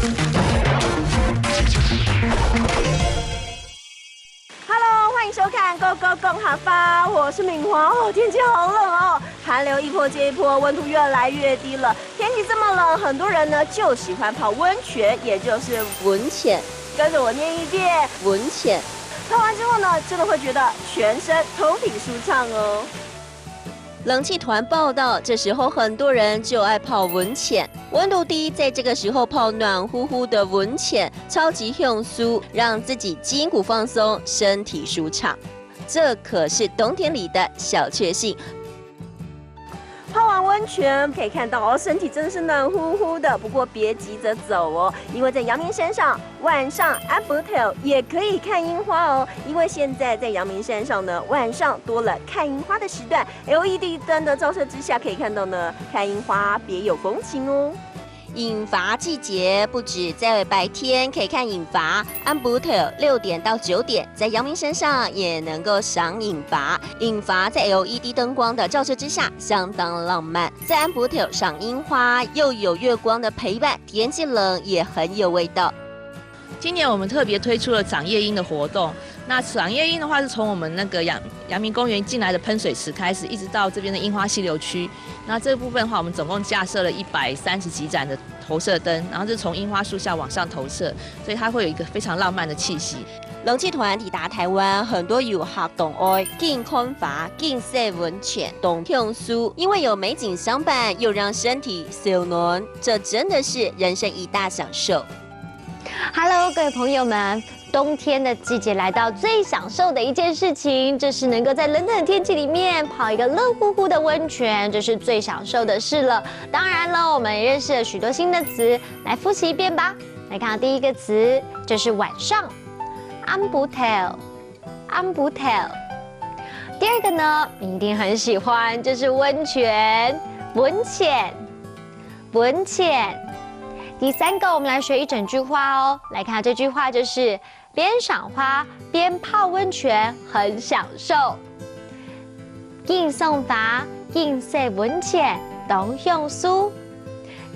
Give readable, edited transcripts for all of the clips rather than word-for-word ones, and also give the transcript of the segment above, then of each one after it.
Hello， 欢迎收看《Go Go 共哈发》，我是敏华。天气好冷哦，寒流一波接一波，温度越来越低了。天气这么冷，很多人呢就喜欢泡温泉，也就是温泉。跟着我念一遍温泉。泡完之后呢，真的会觉得全身通体舒畅哦。冷气团报道，这时候很多人就爱泡温泉，温度低，在这个时候泡暖乎乎的温泉，超级用酥，让自己筋骨放松，身体舒畅。这可是冬天里的小确幸。泡完温泉可以看到身体真的是暖乎乎的。不过别急着走哦，因为在阳明山上晚上安博特也可以看樱花哦。因为现在在阳明山上呢，晚上多了看樱花的时段 ，LED 灯的照射之下，可以看到呢看樱花别有风情哦。影伐季节不止在白天可以看影伐，安博特6点到9点，在阳明山上也能够赏影伐。影伐在 LED 灯光的照射之下，相当浪漫。在安博特赏樱花，又有月光的陪伴，天气冷也很有味道。今年我们特别推出了赏夜莺的活动。那赏夜莺的话，是从我们那个阳明公园进来的喷水池开始，一直到这边的樱花溪流区。那这部分的话，我们总共架设了130几盏的投射灯，然后是从樱花树下往上投射，所以它会有一个非常浪漫的气息。冷气团抵达台湾，很多游客同爱进看法、进洗温泉、动用酥，因为有美景相伴，又让身体小暖，这真的是人生一大享受。Hello， 各位朋友们，冬天的季节来到，最享受的一件事情，就是能够在冷冷的天气里面泡一个热乎乎的温泉，这是最享受的事了。当然了，我们也认识了许多新的词，来复习一遍吧。来看第一个词，就是晚上 ，ambutel。第二个呢，你一定很喜欢，就是温泉，温泉。第三个，我们来学一整句话哦。来看这句话，就是边赏花边泡温泉，很享受。见送花，见洗温泉，当享受。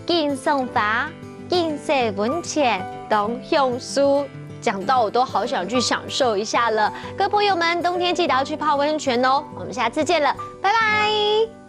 见送花，见洗温泉，当享受。讲到我都好想去享受一下了。各位朋友们，冬天记得要去泡温泉哦。我们下次见了，拜拜。